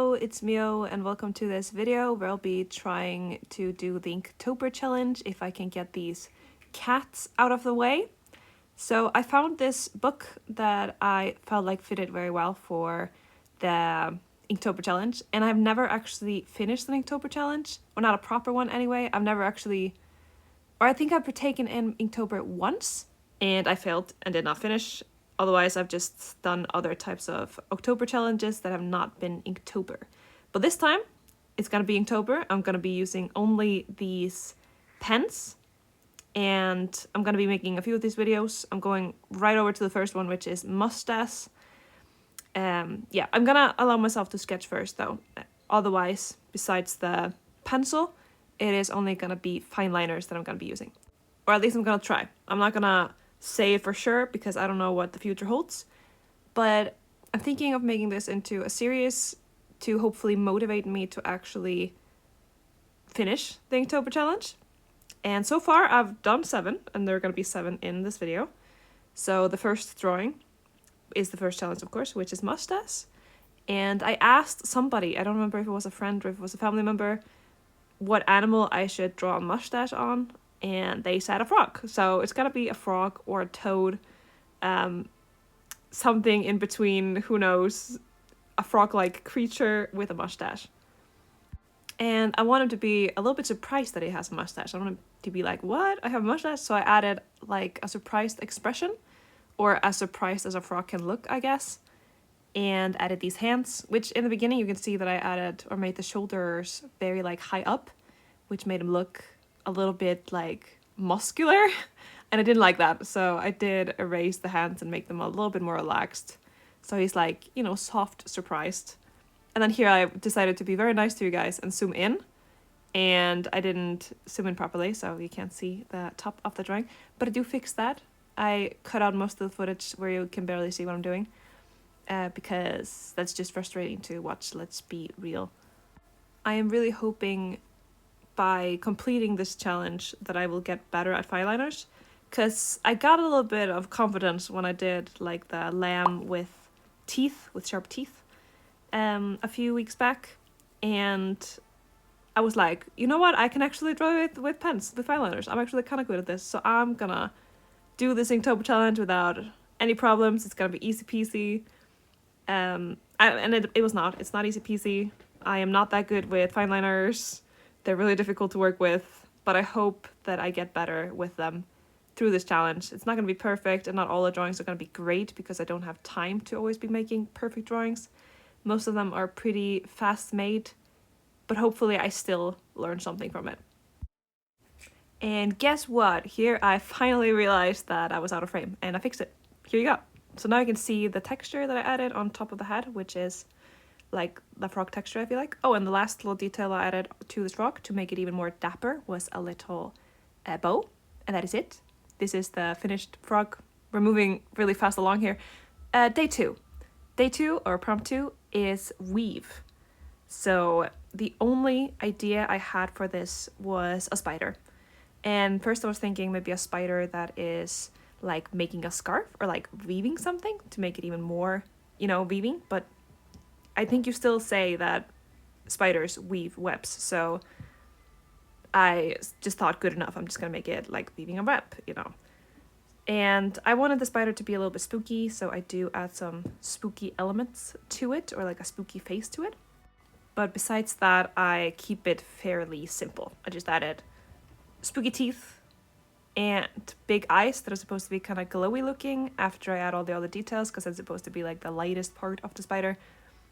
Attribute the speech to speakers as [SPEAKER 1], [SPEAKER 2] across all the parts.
[SPEAKER 1] Hello, it's Mio and welcome to this video where I'll be trying to do the Inktober challenge if I can get these cats out of the way. So I found this book that I felt like fitted very well for the Inktober challenge, and I've never actually finished an Inktober challenge, or not a proper one anyway. I've never actually, or I think I've partaken in Inktober once and I failed and did not finish. Otherwise, I've just done other types of October challenges that have not been Inktober. But this time, it's gonna be Inktober. I'm gonna be using only these pens, and I'm gonna be making a few of these videos. I'm going right over to the first one, which is mustache. Yeah, I'm gonna allow myself to sketch first though. Otherwise, besides the pencil, it is only gonna be fine liners that I'm gonna be using. Or at least I'm gonna try. I'm not gonna say it for sure because I don't know what the future holds, but I'm thinking of making this into a series to hopefully motivate me to actually finish the Inktober challenge. And so far I've done 7, and there are going to be 7 in this video. So the first drawing is the first challenge, of course, which is mustache. And I asked somebody, I don't remember if it was a friend or if it was a family member, what animal I should draw a mustache on, and they said a frog. So it's gonna be a frog or a toad, something in between, who knows, a frog-like creature with a mustache. And I want him to be a little bit surprised that he has a mustache. I want him to be like, what? I have a mustache? So I added like a surprised expression, or as surprised as a frog can look, I guess. And added these hands, which in the beginning you can see that I added or made the shoulders very like high up, which made him look a little bit like muscular, and I didn't like that, so I did erase the hands and make them a little bit more relaxed, so he's like, you know, soft surprised. And then here I decided to be very nice to you guys and zoom in, and I didn't zoom in properly, so you can't see the top of the drawing, but I do fix that. I cut out most of the footage where you can barely see what I'm doing, because that's just frustrating to watch, let's be real. I am really hoping by completing this challenge that I will get better at fine liners, because I got a little bit of confidence when I did like the lamb with teeth, with sharp teeth, a few weeks back, and I was like, you know what, I can actually draw it with pens, with fine liners. I'm actually kind of good at this, so I'm gonna do this Inktober challenge without any problems. It's gonna be easy peasy. It was not. It's not easy peasy. I am not that good with fine liners. They're really difficult to work with, but I hope that I get better with them through this challenge. It's not going to be perfect, and not all the drawings are going to be great because I don't have time to always be making perfect drawings. Most of them are pretty fast made, but hopefully I still learn something from it. And guess what? Here I finally realized that I was out of frame, and I fixed it. Here you go. So now you can see the texture that I added on top of the head, which is like the frog texture, I feel like. Oh, and the last little detail I added to this frog to make it even more dapper was a little bow, and that is it. This is the finished frog. We're moving really fast along here. Day 2, or prompt 2, is weave. So the only idea I had for this was a spider, and first I was thinking maybe a spider that is like making a scarf or like weaving something to make it even more, you know, weaving, but I think you still say that spiders weave webs, so I just thought good enough. I'm just gonna make it like weaving a web, you know. And I wanted the spider to be a little bit spooky, so I do add some spooky elements to it, or like a spooky face to it. But besides that, I keep it fairly simple. I just added spooky teeth and big eyes that are supposed to be kind of glowy looking after I add all the other details, because it's supposed to be like the lightest part of the spider.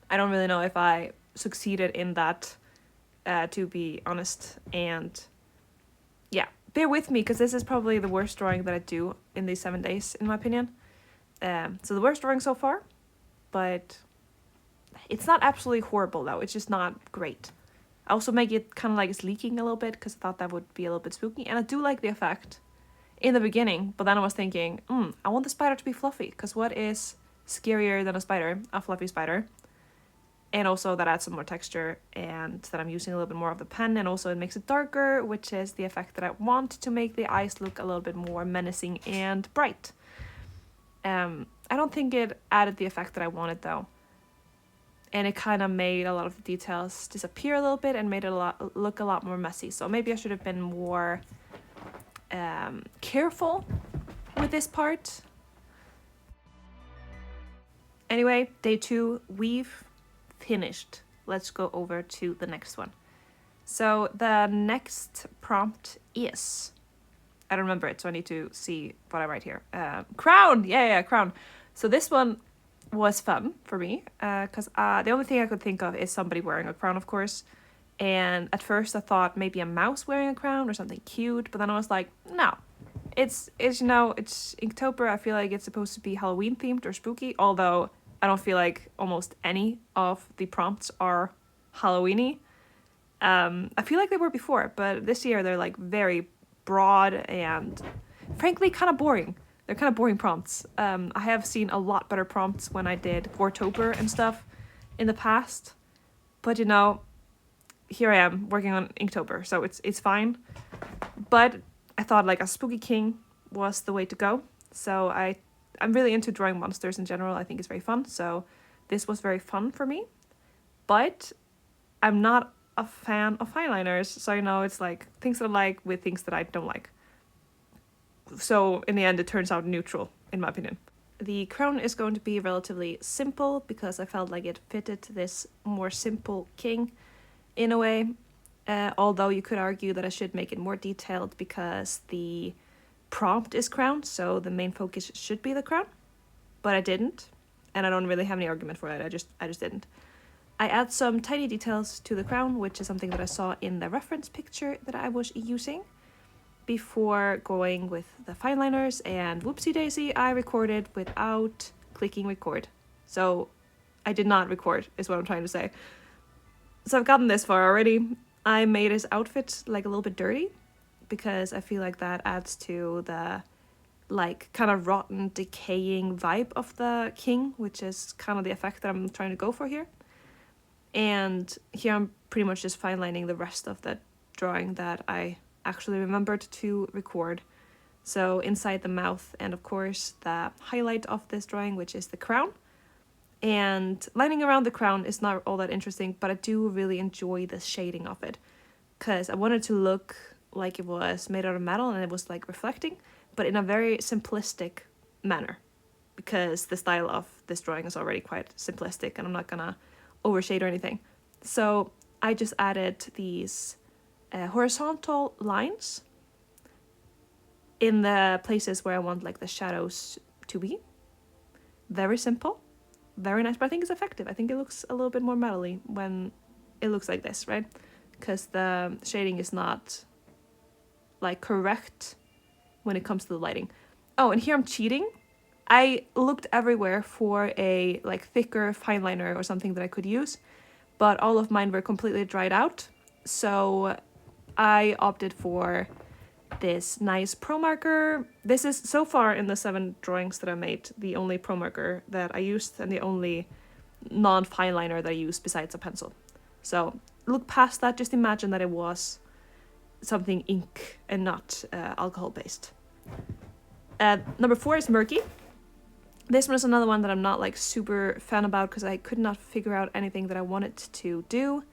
[SPEAKER 1] I don't really know if I succeeded in that, to be honest, and yeah, bear with me because this is probably the worst drawing that I do in these 7 days, in my opinion. So the worst drawing so far, but it's not absolutely horrible though, it's just not great. I also make it kind of like it's leaking a little bit because I thought that would be a little bit spooky, and I do like the effect in the beginning, but then I was thinking, I want the spider to be fluffy, because what is scarier than a spider? A fluffy spider. And also that adds some more texture, and that I'm using a little bit more of the pen, and also it makes it darker, which is the effect that I want to make the eyes look a little bit more menacing and bright. I don't think it added the effect that I wanted though. and it kind of made a lot of the details disappear a little bit and made it look a lot more messy. So maybe I should have been more careful with this part. Anyway, day 2, we've finished. Let's go over to the next one. So the next prompt is, I don't remember it, so I need to see what I write here. Crown! Yeah, crown. So this one was fun for me, because the only thing I could think of is somebody wearing a crown, of course. And at first I thought maybe a mouse wearing a crown or something cute, but then I was like, no. It's Inktober. I feel like it's supposed to be Halloween themed or spooky, although I don't feel like almost any of the prompts are Halloweeny. I feel like they were before, but this year they're like very broad and frankly kind of boring. They're kind of boring prompts. I have seen a lot better prompts when I did Gortober and stuff in the past, but you know, here I am working on Inktober, so it's fine. But I thought like a spooky king was the way to go. So I'm really into drawing monsters in general. I think it's very fun. So this was very fun for me. But I'm not a fan of fineliners. So you know, it's like things that I like with things that I don't like. So in the end, it turns out neutral, in my opinion. The crown is going to be relatively simple because I felt like it fitted this more simple king in a way. Although you could argue that I should make it more detailed because the prompt is crown, so the main focus should be the crown. But I didn't, and I don't really have any argument for it. I just didn't. I add some tiny details to the crown, which is something that I saw in the reference picture that I was using before going with the fineliners, and whoopsie daisy, I recorded without clicking record. So I did not record, is what I'm trying to say. So I've gotten this far already. I made his outfit like a little bit dirty because I feel like that adds to the like kind of rotten, decaying vibe of the king, which is kind of the effect that I'm trying to go for here. And here I'm pretty much just finelining the rest of the drawing that I actually remembered to record. So inside the mouth, and of course the highlight of this drawing, which is the crown. And lining around the crown is not all that interesting, but I do really enjoy the shading of it because I wanted to look like it was made out of metal and it was like reflecting, but in a very simplistic manner because the style of this drawing is already quite simplistic and I'm not gonna overshade or anything. So I just added these horizontal lines in the places where I want like the shadows to be. Very simple. Very nice, but I think it's effective. I think it looks a little bit more metally when it looks like this, right? Because the shading is not like correct when it comes to the lighting. Oh, and here I'm cheating. I looked everywhere for a like thicker fineliner or something that I could use, but all of mine were completely dried out. So I opted for this nice pro marker. This is so far in the 7 drawings that I made the only pro marker that I used and the only non-fineliner that I used besides a pencil. So look past that, just imagine that it was something ink and not alcohol based. Number 4 is murky. This one is another one that I'm not like super fan about because I could not figure out anything that I wanted to do.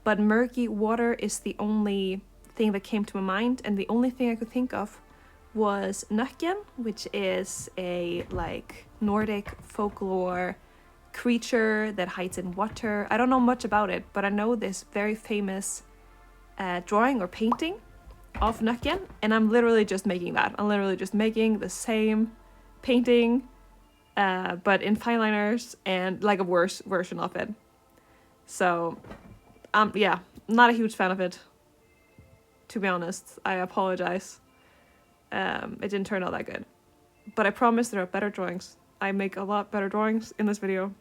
[SPEAKER 1] But murky water is the only thing that came to my mind, and the only thing I could think of was Nøkken, which is a like Nordic folklore creature that hides in water. I don't know much about it, but I know this very famous drawing or painting of Nøkken, and I'm literally just making that. I'm literally just making the same painting, but in fineliners and like a worse version of it. So, yeah, not a huge fan of it. To be honest, I apologize. It didn't turn out that good. But I promise there are better drawings. I make a lot better drawings in this video.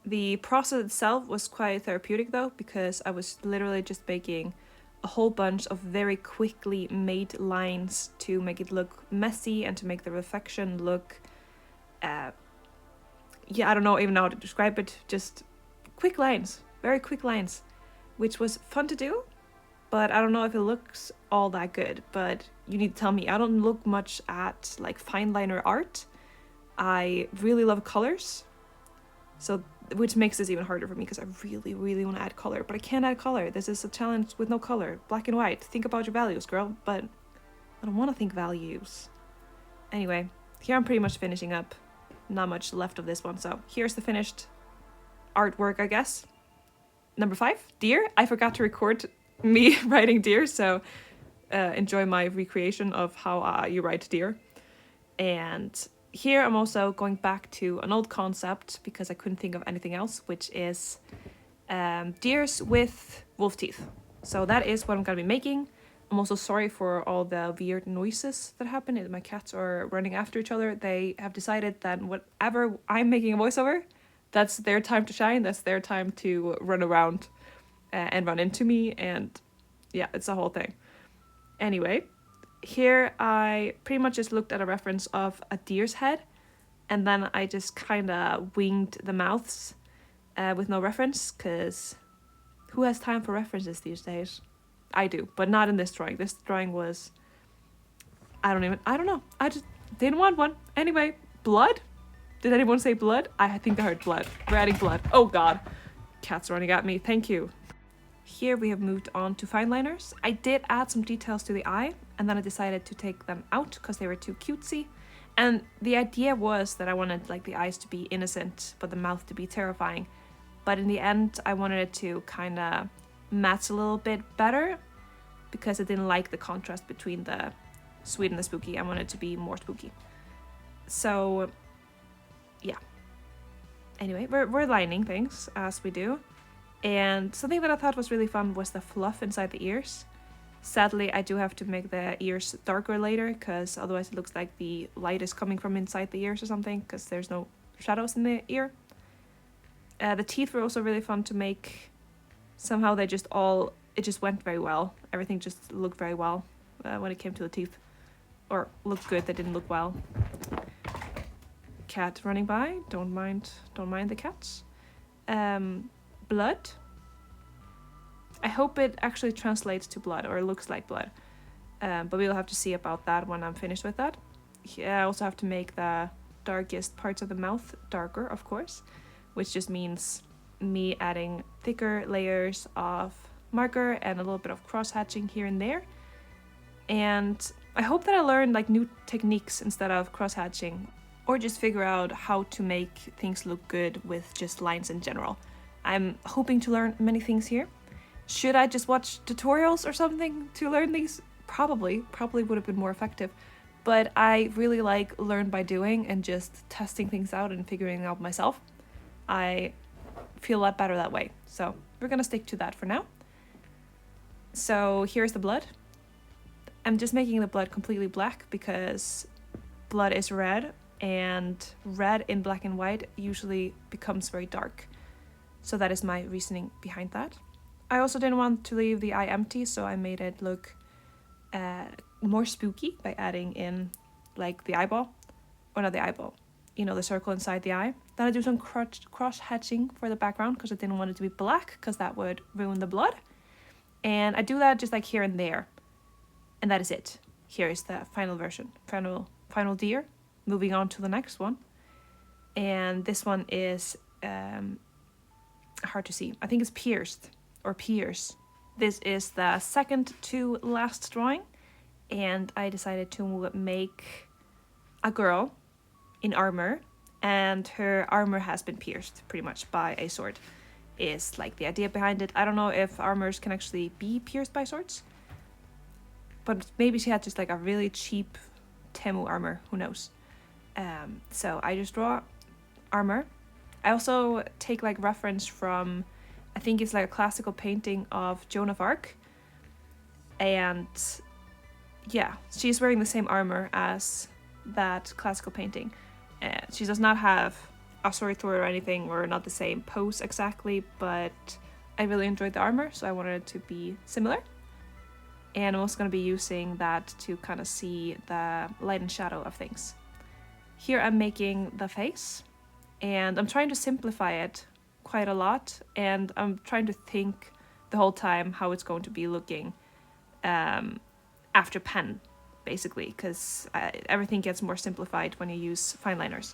[SPEAKER 1] The process itself was quite therapeutic though, because I was literally just making a whole bunch of very quickly made lines to make it look messy and to make the reflection look... yeah, I don't know even how to describe it. Just quick lines. Very quick lines. Which was fun to do. But I don't know if it looks all that good, but you need to tell me. I don't look much at like fineliner art. I really love colors. So which makes this even harder for me because I really, really want to add color, but I can't add color. This is a challenge with no color, black and white. Think about your values, girl, but I don't want to think values. Anyway, here I'm pretty much finishing up. Not much left of this one, so here's the finished artwork, I guess. Number 5, deer. I forgot to record me writing deer, so enjoy my recreation of how you write deer. And here I'm also going back to an old concept because I couldn't think of anything else, which is deers with wolf teeth. So that is what I'm going to be making. I'm also sorry for all the weird noises that happen. My cats are running after each other. They have decided that whatever I'm making a voiceover, that's their time to shine. That's their time to run around and run into me. And yeah, it's a whole thing. Anyway, here I pretty much just looked at a reference of a deer's head. And then I just kind of winged the mouths with no reference. Because who has time for references these days? I do, but not in this drawing. This drawing was, I don't know. I just didn't want one. Anyway, blood? Did anyone say blood? I think I heard blood. We're adding blood. Oh god. Cat's running at me. Thank you. Here we have moved on to fine liners. I did add some details to the eye, and then I decided to take them out because they were too cutesy. And the idea was that I wanted like the eyes to be innocent, but the mouth to be terrifying. But in the end, I wanted it to kind of match a little bit better because I didn't like the contrast between the sweet and the spooky. I wanted it to be more spooky. So yeah. Anyway, we're lining things as we do. And something that I thought was really fun was the fluff inside the ears. Sadly, I do have to make the ears darker later because otherwise it looks like the light is coming from inside the ears or something because there's no shadows in the ear. The teeth were also really fun to make. Somehow it just went very well. Everything just looked very well when it came to the teeth. Or looked good, they didn't look well. Cat running by, don't mind the cats. Blood. I hope it actually translates to blood or looks like blood. But we'll have to see about that when I'm finished with that. I also have to make the darkest parts of the mouth darker, of course, which just means me adding thicker layers of marker and a little bit of cross-hatching here and there. And I hope that I learn like new techniques instead of cross-hatching, or just figure out how to make things look good with just lines in general. I'm hoping to learn many things here. Should I just watch tutorials or something to learn these? Probably would have been more effective. But I really like learn by doing and just testing things out and figuring out myself. I feel a lot better that way. So we're gonna stick to that for now. So here's the blood. I'm just making the blood completely black because blood is red, and red in black and white usually becomes very dark. So that is my reasoning behind that. I also didn't want to leave the eye empty, so I made it look more spooky by adding in like the eyeball, or not the eyeball, the circle inside the eye. Then I do some cross-hatching for the background because I didn't want it to be black because that would ruin the blood. And I do that just like here and there. And that is it. Here is the final version, final deer. Moving on to the next one. And this one is hard to see. I think it's pierced or pierce. This is the second to last drawing. And I decided to make a girl in armor, and her armor has been pierced pretty much by a sword. Is like the idea behind it. I don't know if armors can actually be pierced by swords, but maybe she had just like a really cheap Temu armor, who knows. So I just draw armor. I also take like reference from, I think it's like a classical painting of Joan of Arc, and yeah, she's wearing the same armor as that classical painting. She does not have a sword throw or anything, or not the same pose exactly, but I really enjoyed the armor, so I wanted it to be similar. And I'm also going to be using that to kind of see the light and shadow of things. Here I'm making the face, and I'm trying to simplify it quite a lot, and I'm trying to think the whole time how it's going to be looking after pen, basically, because everything gets more simplified when you use fine liners.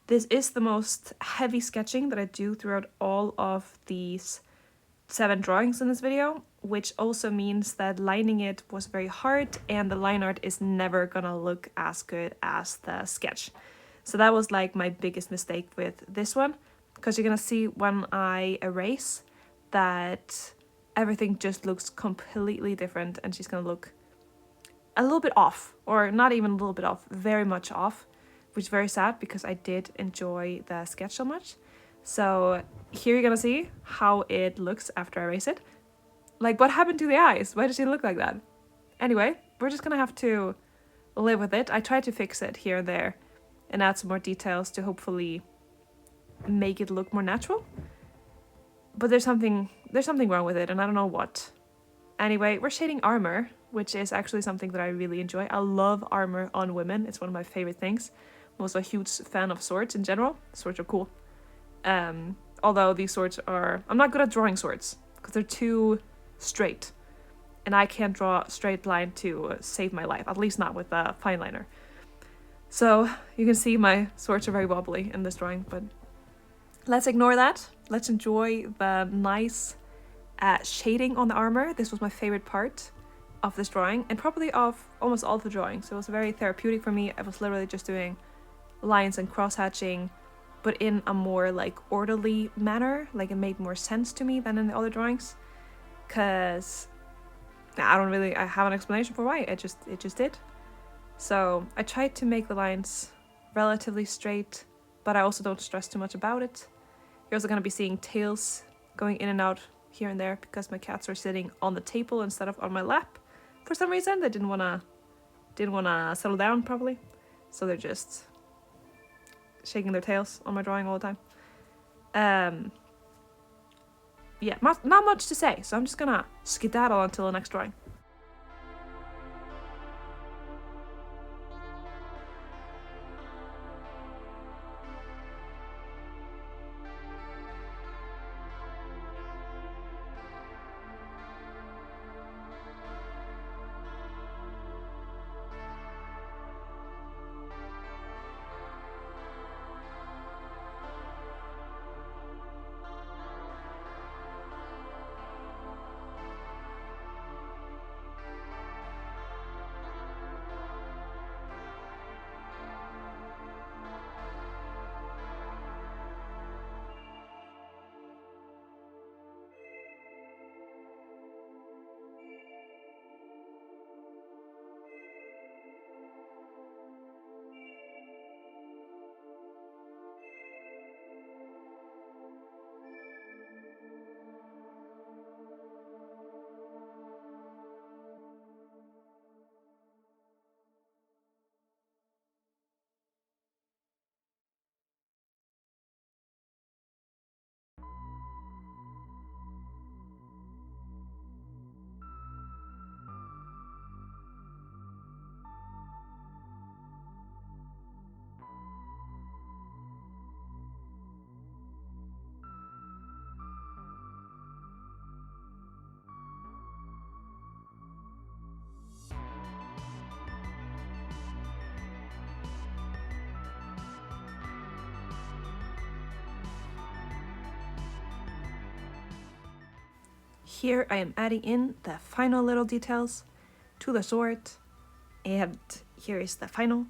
[SPEAKER 1] This is the most heavy sketching that I do throughout all of these 7 drawings in this video, which also means that lining it was very hard and the line art is never gonna look as good as the sketch. So that was like my biggest mistake with this one, because you're gonna see when I erase that everything just looks completely different and she's gonna look a little bit off, or not even a little bit off, very much off, which is very sad because I did enjoy the sketch so much. So here you're gonna see how it looks after I erase it. Like, what happened to the eyes? Why does she look like that? Anyway, we're just gonna have to live with it. I tried to fix it here and there and add some more details to hopefully make it look more natural. But there's something wrong with it and I don't know what. Anyway, we're shading armor, which is actually something that I really enjoy. I love armor on women. It's one of my favorite things. I'm also a huge fan of swords in general. Swords are cool. Although these swords are... I'm not good at drawing swords because they're too straight. And I can't draw a straight line to save my life, at least not with a fine liner. So you can see my swords are very wobbly in this drawing, but let's ignore that. Let's enjoy the nice shading on the armor. This was my favorite part of this drawing and probably of almost all of the drawings. So it was very therapeutic for me. I was literally just doing lines and cross-hatching, but in a more like orderly manner. Like it made more sense to me than in the other drawings, because I have an explanation for why. It just did. So I tried to make the lines relatively straight, but I also don't stress too much about it. You're also going to be seeing tails going in and out here and there because my cats are sitting on the table instead of on my lap. For some reason, they didn't wanna settle down properly, so they're just shaking their tails on my drawing all the time. Yeah, not much to say, so I'm just gonna skedaddle until the next drawing. Here I am adding in the final little details to the sword, and here is the final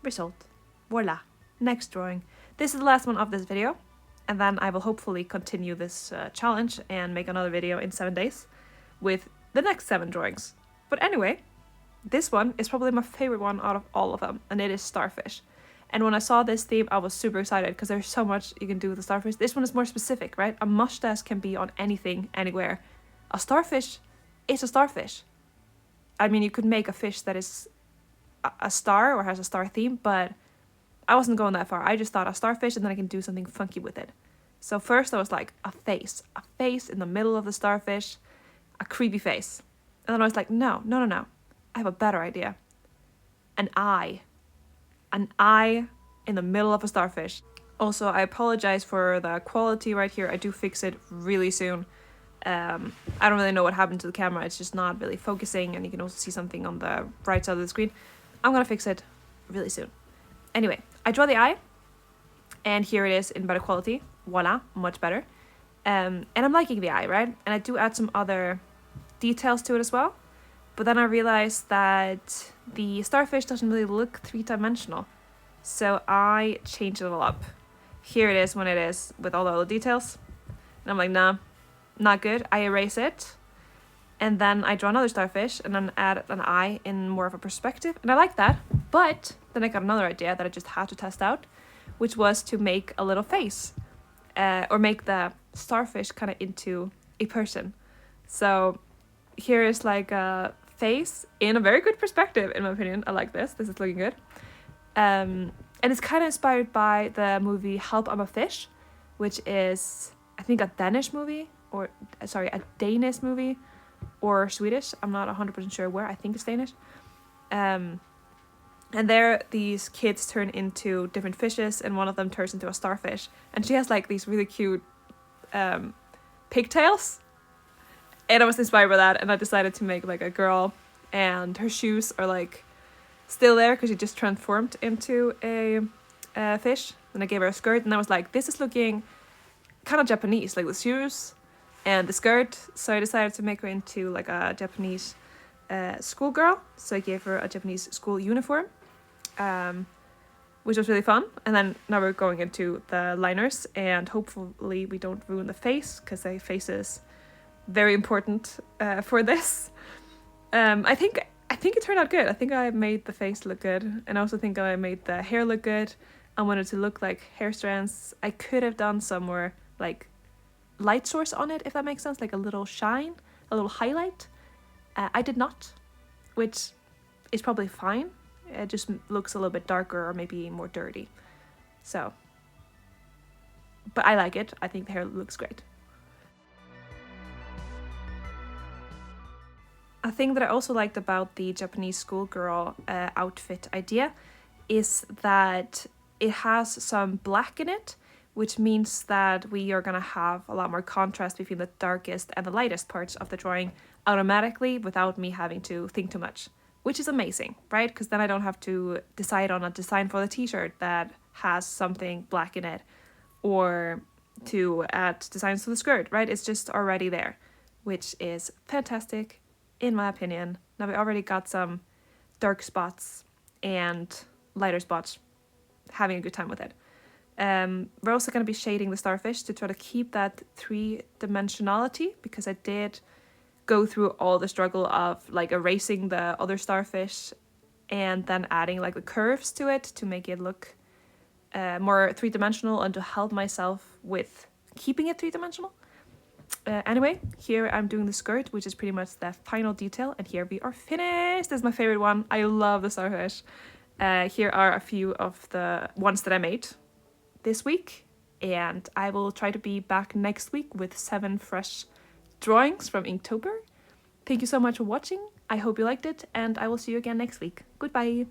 [SPEAKER 1] result. Voila, next drawing. This is the last one of this video, and then I will hopefully continue this challenge and make another video in 7 days with the next 7 drawings. But anyway, this one is probably my favorite one out of all of them, and it is starfish. And when I saw this theme, I was super excited because there's so much you can do with the starfish. This one is more specific, right? A mustache can be on anything, anywhere. A starfish is a starfish. I mean, you could make a fish that is a star or has a star theme, but I wasn't going that far. I just thought a starfish and then I can do something funky with it. So first I was like, a face in the middle of the starfish, a creepy face. And then I was like, no. I have a better idea. An eye in the middle of a starfish. Also, I apologize for the quality right here. I do fix it really soon. I don't really know what happened to the camera. It's just not really focusing, and you can also see something on the right side of the screen. I'm gonna fix it really soon. Anyway, I draw the eye, And here it is in better quality. Voila, much better. And I'm liking the eye, right? And I do add some other details to it as well. But then I realized that the starfish doesn't really look three-dimensional. So I changed it all up. Here it is when it is with all the other details. And I'm like, nah, not good. I erase it. And then I draw another starfish and then add an eye in more of a perspective. And I like that. But then I got another idea that I just had to test out, which was to make a little face. Or make the starfish kind of into a person. So here is like a face in a very good perspective, in my opinion. I like this. This is looking good. And it's kind of inspired by the movie Help, I'm a Fish, which is, I think, a Danish movie. A Danish movie. Or Swedish. I'm not 100% sure where. I think it's Danish. And there, these kids turn into different fishes, and one of them turns into a starfish. And she has like these really cute pigtails. And I was inspired by that, and I decided to make like a girl, and her shoes are like still there because she just transformed into a fish. And I gave her a skirt, and I was like, this is looking kind of Japanese, like the shoes and the skirt. So I decided to make her into like a Japanese schoolgirl. So I gave her a Japanese school uniform, which was really fun. And then now we're going into the liners, and hopefully we don't ruin the face, because the face is very important for this. I think it turned out good. I think I made the face look good, and I also think I made the hair look good. I wanted to look like hair strands. I could have done some more like light source on it, if that makes sense, like a little shine, a little highlight. I did not, which is probably fine. It just looks a little bit darker or maybe more dirty. So, but I like it. I think the hair looks great. A thing that I also liked about the Japanese schoolgirl outfit idea is that it has some black in it, which means that we are going to have a lot more contrast between the darkest and the lightest parts of the drawing automatically without me having to think too much, which is amazing, right? Because then I don't have to decide on a design for the t-shirt that has something black in it, or to add designs to the skirt, right? It's just already there, which is fantastic, in my opinion. Now we already got some dark spots and lighter spots, having a good time with it. We're also going to be shading the starfish to try to keep that three-dimensionality, because I did go through all the struggle of like erasing the other starfish and then adding like the curves to it to make it look more three-dimensional, and to help myself with keeping it three-dimensional. Anyway, here I'm doing the skirt, which is pretty much the final detail, and here we are finished. This is my favorite one. I love the starfish. Here are a few of the ones that I made this week, and I will try to be back next week with 7 fresh drawings from Inktober. Thank you so much for watching. I hope you liked it, and I will see you again next week. Goodbye!